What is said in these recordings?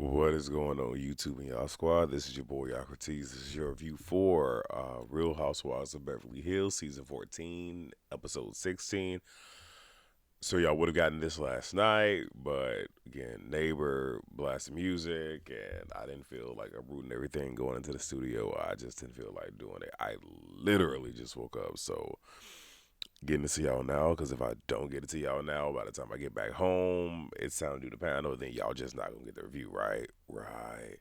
What is going on, YouTube and y'all squad? This is your boy Socrates. This is your review for Real Housewives of Beverly Hills, season 14, episode 16. So y'all would have gotten this last night, but again, neighbor blasting music, and I didn't feel like uprooting everything going into the studio. I just didn't feel like doing it. I literally just woke up, so getting to see y'all now. Because if I don't get to see y'all now, by the time I get back home, it's time to do the panel. Then y'all just not gonna get the review, right? Right.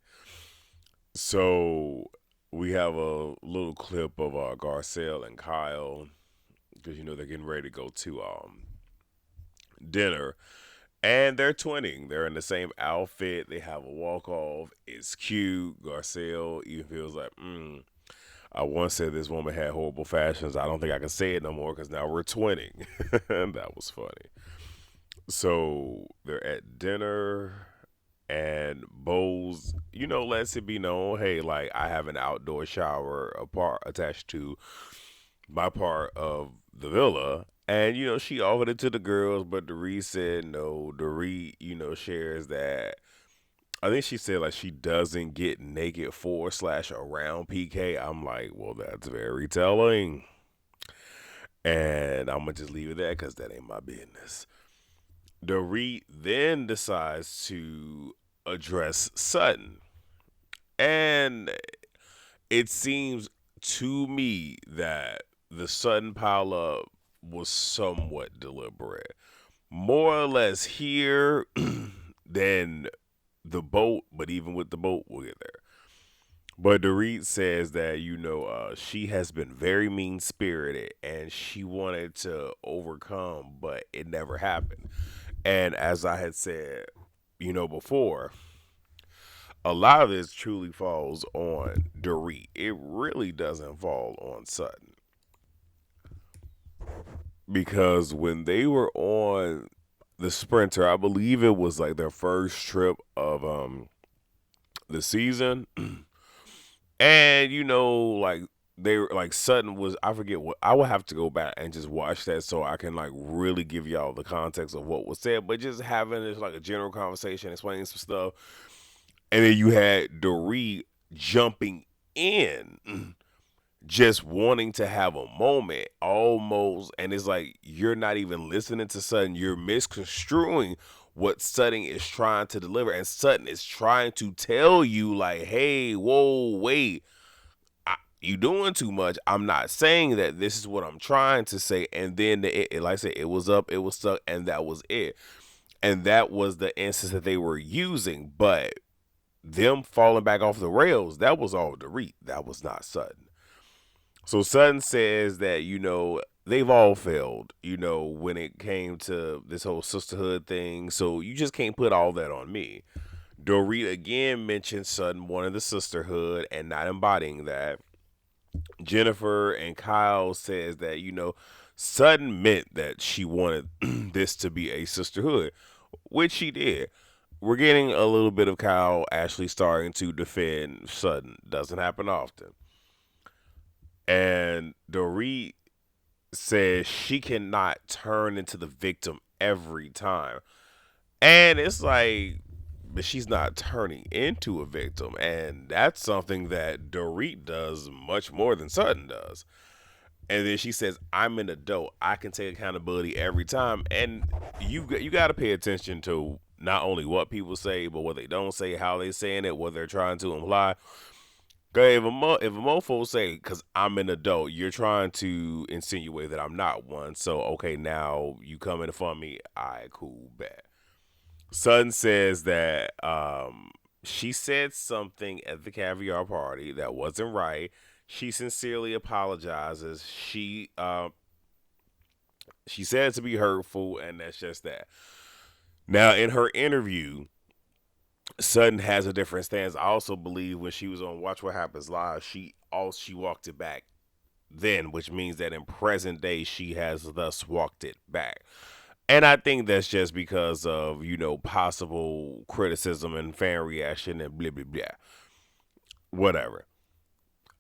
So we have a little clip of Garcelle and Kyle because they're getting ready to go to dinner, and they're twinning. They're in the same outfit. They have a walk off. It's cute. Garcelle even feels like, I once said this woman had horrible fashions. I don't think I can say it no more because now we're twinning. That was funny. So they're at dinner, and Bose, lets it be known, hey, like I have an outdoor shower apart attached to my part of the villa. And she offered it to the girls, but Dorit said no. Dorit, shares that. I think she said like she doesn't get naked for slash around PK. I'm like, well, that's very telling, and I'm gonna just leave it there because that ain't my business. Dorit then decides to address Sutton, and it seems to me that the Sutton pileup was somewhat deliberate, more or less here than the boat. But even with the boat, we'll get there. But Dorit says that she has been very mean spirited and she wanted to overcome, but it never happened. And as I had said, before, a lot of this truly falls on Dorit. It really doesn't fall on Sutton because when they were on the Sprinter, I believe it was like their first trip of the season. And like they were like Sutton was, I forget what, I would have to go back and just watch that so I can like really give y'all the context of what was said, but just having this like a general conversation, explaining some stuff. And then you had Dorit jumping in, just wanting to have a moment almost, and it's like you're not even listening to Sutton, you're misconstruing what Sutton is trying to deliver, and Sutton is trying to tell you like, hey, whoa, wait, you doing too much. I'm not saying that, this is what I'm trying to say. And then like I said, it was up, it was stuck, and that was it. And that was the instance that they were using. But them falling back off the rails, that was all Dorit. That was not Sutton. So Sutton says that, they've all failed, when it came to this whole sisterhood thing. So you just can't put all that on me. Dorit again mentioned Sutton wanting the sisterhood and not embodying that. Jennifer and Kyle says that, Sutton meant that she wanted this to be a sisterhood, which she did. We're getting a little bit of Kyle actually starting to defend Sutton. Doesn't happen often. And Dorit says she cannot turn into the victim every time. And it's like, but she's not turning into a victim. And that's something that Dorit does much more than Sutton does. And then she says, I'm an adult. I can take accountability every time. And you got to pay attention to not only what people say, but what they don't say, how they saying it, what they're trying to imply. 'Cause if a mofo say, because I'm an adult, you're trying to insinuate that I'm not one. So, okay, now you coming for me. All right, cool, bet. Sutton says that she said something at the caviar party that wasn't right. She sincerely apologizes. She said it to be hurtful, and that's just that. Now, in her interview, Sutton has a different stance. I also believe when she was on Watch What Happens Live, she walked it back then, which means that in present day she has thus walked it back. And I think that's just because of, possible criticism and fan reaction and blah, blah, blah. Whatever.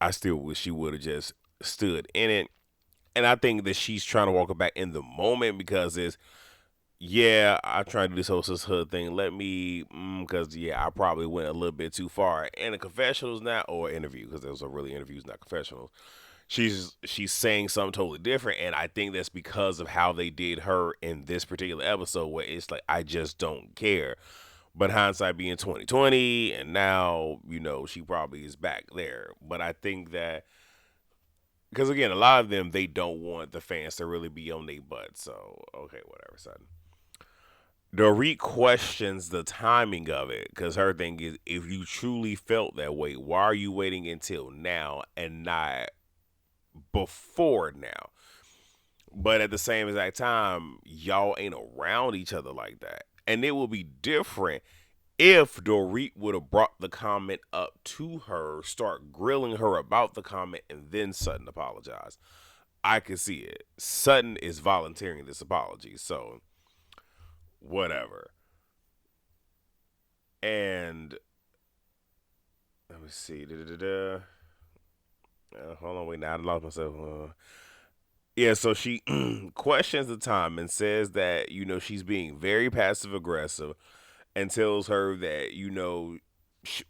I still wish she would have just stood in it. And I think that she's trying to walk it back in the moment because it's Yeah, I tried to do this hostess hood thing. Let me, because yeah, I probably went a little bit too far. In the confessionals now, or interview, because those are really interviews, not confessionals. She's saying something totally different, and I think that's because of how they did her in this particular episode, where it's like I just don't care. But hindsight being 2020, and now she probably is back there. But I think that because again, a lot of them they don't want the fans to really be on their butt. So okay, whatever, son. Dorit questions the timing of it because her thing is if you truly felt that way, why are you waiting until now and not before now? But at the same exact time, y'all ain't around each other like that. And it will be different if Dorit would have brought the comment up to her, start grilling her about the comment, and then Sutton apologize. I can see it. Sutton is volunteering this apology, so whatever. And let me see. Da-da-da-da. Hold on, wait. Now I lost myself. Yeah, so she questions the time and says that she's being very passive aggressive, and tells her that sh-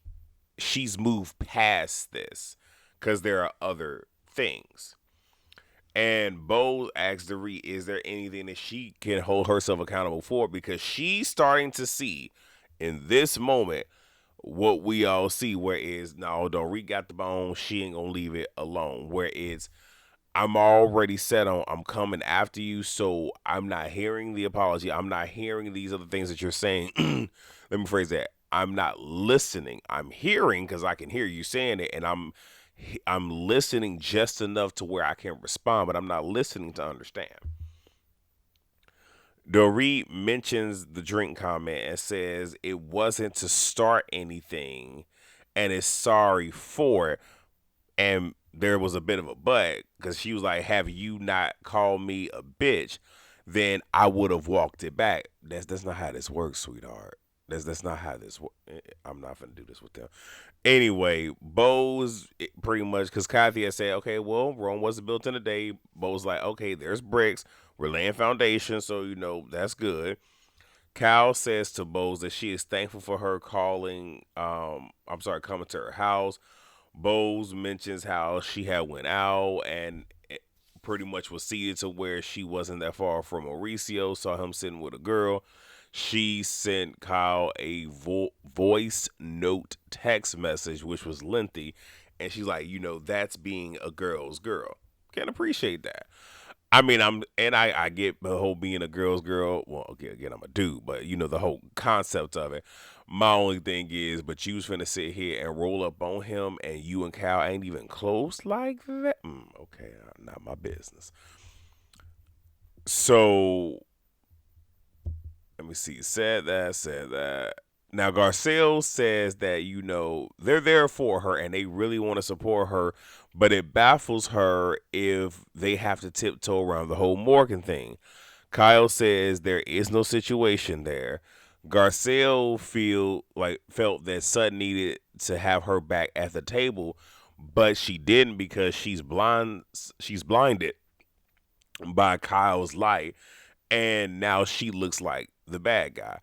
she's moved past this because there are other things. And Bo asks Dorit, is there anything that she can hold herself accountable for? Because she's starting to see in this moment what we all see, where is no, Dorit got the bone, she ain't gonna leave it alone. Where it's I'm already set on I'm coming after you, so I'm not hearing the apology. I'm not hearing these other things that you're saying. Let me phrase that. I'm not listening. I'm hearing because I can hear you saying it, and I'm listening just enough to where I can respond, but I'm not listening to understand. Dorit mentions the drink comment and says it wasn't to start anything and is sorry for it. And there was a bit of a but because she was like, "Have you not called me a bitch? Then I would have walked it back." That's not how this works, sweetheart. That's not how this works. I'm not gonna do this with them. Anyway, Bo's pretty much because Kathy had said, "Okay, well, Rome wasn't built in a day." Bo's like, "Okay, there's bricks. We're laying foundation, so that's good." Cal says to Bose that she is thankful for her calling. I'm sorry, coming to her house. Bose mentions how she had went out and pretty much was seated to where she wasn't that far from Mauricio. Saw him sitting with a girl. She sent Kyle a voice note text message, which was lengthy, and she's like, that's being a girl's girl. Can appreciate that. I mean, I get the whole being a girl's girl. Well, okay, again, I'm a dude, but the whole concept of it. My only thing is, but you was finna sit here and roll up on him, and you and Cal ain't even close like that. Okay, not my business. So let me see. Said that. Now Garcelle says that they're there for her and they really want to support her, but it baffles her if they have to tiptoe around the whole Morgan thing. Kyle says there is no situation there. Garcelle felt that Sutton needed to have her back at the table, but she didn't because she's blind. She's blinded by Kyle's light, and now she looks like the bad guy.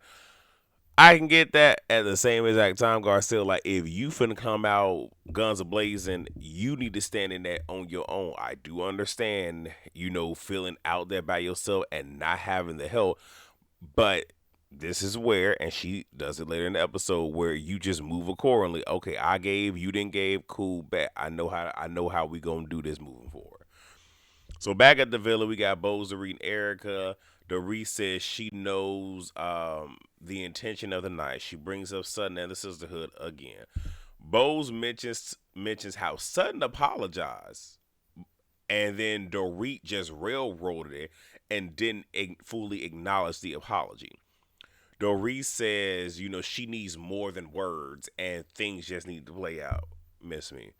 I can get that at the same exact time, Garcelle. Like, if you finna come out guns a blazing, you need to stand in that on your own. I do understand, feeling out there by yourself and not having the help, but this is where, and she does it later in the episode, where you just move accordingly. Okay, I gave, you didn't gave, cool, bet. I know how we gonna do this moving forward. So back at the villa, we got Boza reading Erica. Dorit says she knows the intention of the night. She brings up Sutton and the sisterhood again. Bose mentions how Sutton apologized, and then Dorit just railroaded it and didn't fully acknowledge the apology. Dorit says, she needs more than words, and things just need to play out. Miss me.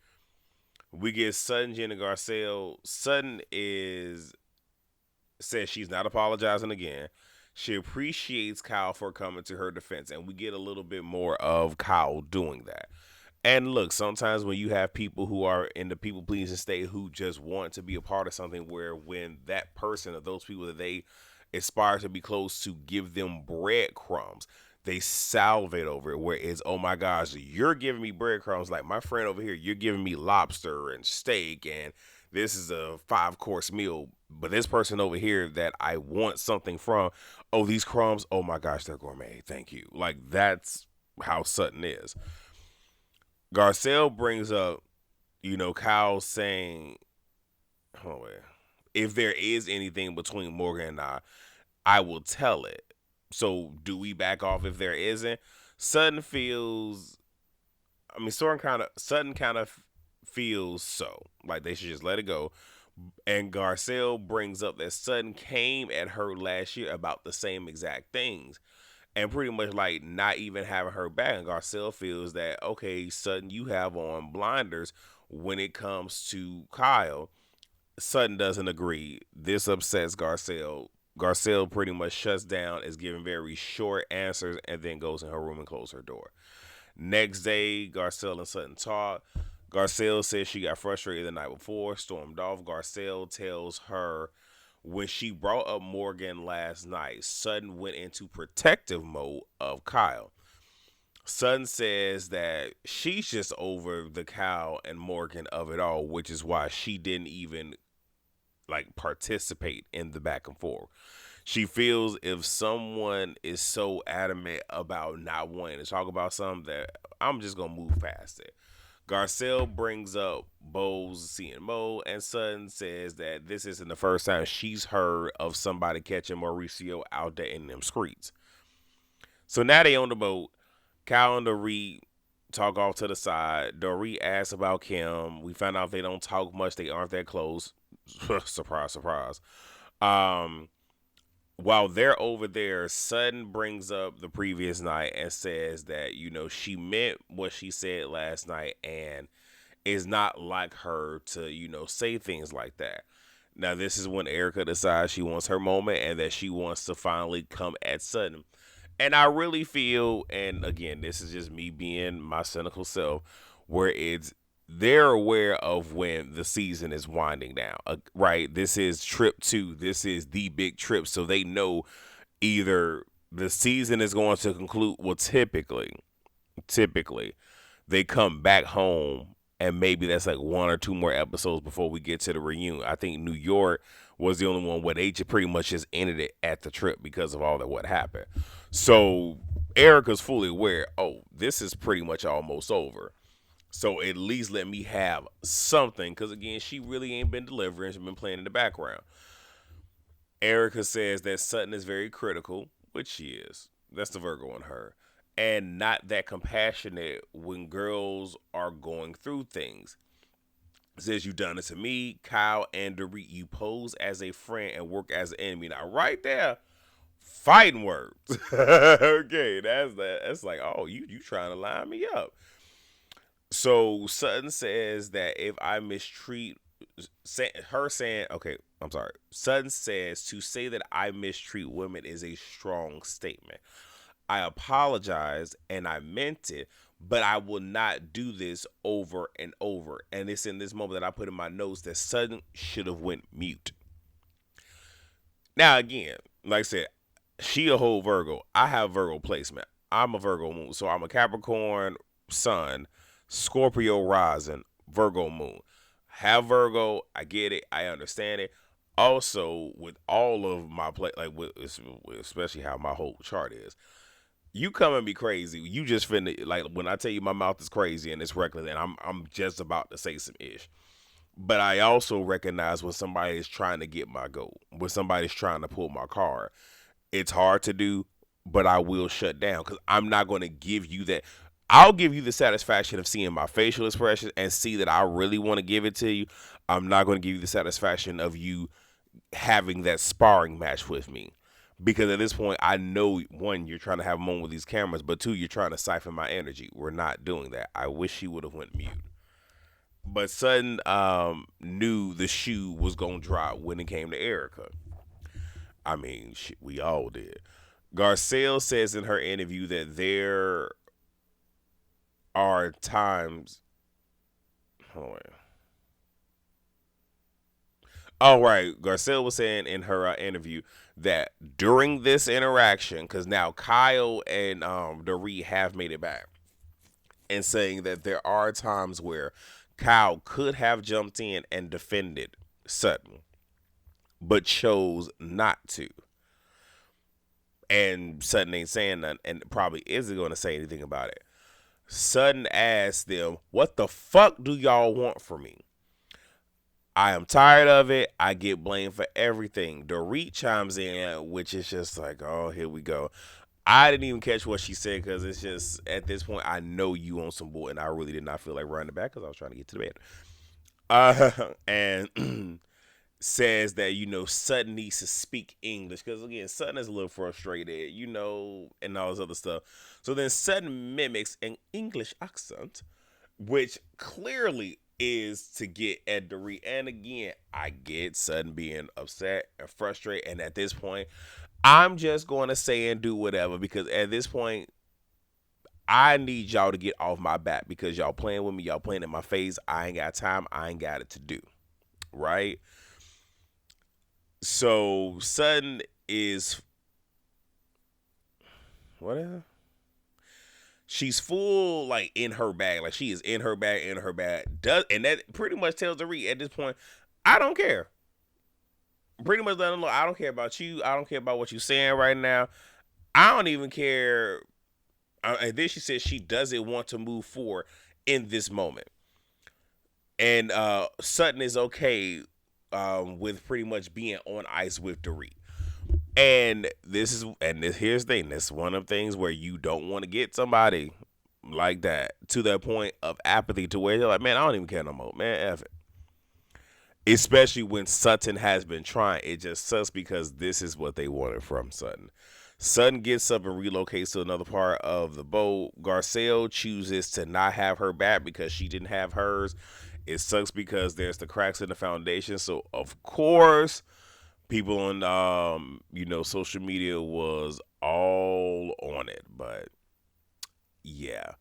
We get Sutton, Jen, and Garcelle. Sutton is says she's not apologizing again. She appreciates Kyle for coming to her defense, and we get a little bit more of Kyle doing that. And look, sometimes when you have people who are in the people pleasing state who just want to be a part of something, where when that person or those people that they aspire to be close to give them breadcrumbs. They salivate over it, where it's, oh my gosh, you're giving me breadcrumbs. Like my friend over here, you're giving me lobster and steak, and this is a 5 course meal. But this person over here that I want something from, oh, these crumbs, oh my gosh, they're gourmet. Thank you. Like that's how Sutton is. Garcelle brings up, Kyle saying, oh, wait, if there is anything between Morgan and I will tell it. So do we back off if there isn't? Sutton feels. I mean, Sutton kind of feels so like they should just let it go. And Garcelle brings up that Sutton came at her last year about the same exact things, and pretty much like not even having her back. And Garcelle feels that, okay, Sutton, you have on blinders when it comes to Kyle. Sutton doesn't agree. This upsets Garcelle. Garcelle pretty much shuts down, is giving very short answers, and then goes in her room and closes her door. Next day, Garcelle and Sutton talk. Garcelle says she got frustrated the night before, stormed off. Garcelle tells her when she brought up Morgan last night, Sutton went into protective mode of Kyle. Sutton says that she's just over the Kyle and Morgan of it all, which is why she didn't even like participate in the back and forth. She feels if someone is so adamant about not wanting to talk about something, that I'm just gonna move past it. Garcelle brings up Bo's seeing Mo, and Sutton says that this isn't the first time she's heard of somebody catching Mauricio out there in them streets. So now they on the boat. Kyle and Dorit talk off to the side. Dorit asks about Kim. We find out they don't talk much. They aren't that close. Surprise, surprise. Um, while they're over there, Sutton brings up the previous night and says that, she meant what she said last night and is not like her to, say things like that. Now, this is when Erica decides she wants her moment and that she wants to finally come at Sutton. And I really feel, and again, this is just me being my cynical self, where they're aware of when the season is winding down, right? This is trip 2. This is the big trip. So they know either the season is going to conclude. Well, typically, they come back home and maybe that's like 1 or 2 more episodes before we get to the reunion. I think New York was the only one where they pretty much just ended it at the trip because of all that what happened. So Erica's fully aware, oh, this is pretty much almost over. So at least let me have something, because again, she really ain't been delivering. She's been playing in the background. Erica says that Sutton is very critical, which she is. That's the Virgo in her. And not that compassionate when girls are going through things. Says you done it to me, Kyle and Dorit. You pose as a friend and work as an enemy. Now, right there, fighting words. Okay, that's that. That's like, oh, you trying to line me up. So Sutton says that if I mistreat her saying, okay, I'm sorry. Sutton says to say that I mistreat women is a strong statement. I apologize and I meant it, but I will not do this over and over. And it's in this moment that I put in my notes that Sutton should have went mute. Now again, like I said, she a whole Virgo. I have Virgo placement. I'm a Virgo moon, so I'm a Capricorn sun, Scorpio rising, Virgo moon. Have Virgo, I get it, I understand it. Also, with all of my like with especially how my whole chart is, you come and be crazy. You just finna like when I tell you my mouth is crazy and it's reckless, and I'm just about to say some ish. But I also recognize when somebody is trying to get my goal, when somebody's trying to pull my card. It's hard to do, but I will shut down because I'm not going to give you that. I'll give you the satisfaction of seeing my facial expressions and see that I really want to give it to you. I'm not going to give you the satisfaction of you having that sparring match with me. Because at this point, I know, one, you're trying to have a moment with these cameras, but two, you're trying to siphon my energy. We're not doing that. I wish he would have went mute. But Sutton knew the shoe was going to drop when it came to Erica. I mean, we all did. Garcelle says in her interview that there are times. Hold on. Oh, right. Garcelle was saying in her interview that during this interaction, because now Kyle and Dorit have made it back, and saying that there are times where Kyle could have jumped in and defended Sutton, but chose not to. And Sutton ain't saying nothing and probably isn't going to say anything about it. Sutton asked them, "What the fuck do y'all want from me? I am tired of it. I get blamed for everything." Dorit chimes in, which is just like, oh, here we go. I didn't even catch what she said because it's just at this point I know you on some bull, and I really did not feel like running back because I was trying to get to the bed. And says that Sutton needs to speak English because again Sutton is a little frustrated, and all this other stuff. So then Sutton mimics an English accent, which clearly is to get at Dorit. And again, I get Sutton being upset and frustrated, and at this point, I'm just going to say and do whatever because at this point, I need y'all to get off my back because y'all playing with me, y'all playing in my face. I ain't got time, I ain't got it to do, right? So Sutton is what? She's full like in her bag, like she is in her bag, Does and that pretty much tells the read at this point. I don't care. Pretty much letting them know I don't care about you. I don't care about what you're saying right now. I don't even care. And then she says she doesn't want to move forward in this moment, and Sutton is okay with pretty much being on ice with Dorit. And here's the thing. This is one of the things where you don't want to get somebody like that to that point of apathy to where you're like, man, I don't even care no more, man. F it. Especially when Sutton has been trying. It just sucks because this is what they wanted from Sutton. Sutton gets up and relocates to another part of the boat. Garcelle chooses to not have her back because she didn't have hers. It sucks because there's the cracks in the foundation. So of course, people on social media was all on it. But yeah,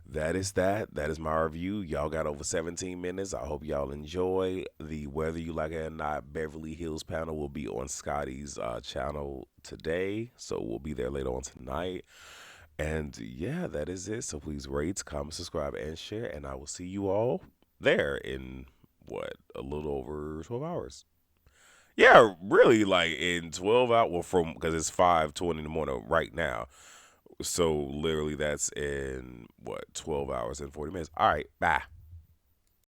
that is my review. Y'all got over 17 minutes. I hope y'all enjoy the whether you like it or not. Beverly Hills panel will be on Scotty's channel today, so we'll be there later on tonight. And yeah, that is it. So please rate, comment, subscribe, and share. And I will see you all there in a little over 12 hours. Yeah, really, like in 12 hours. Well, from because it's 5:20 in the morning right now. So literally, that's in 12 hours and 40 minutes. All right, bye.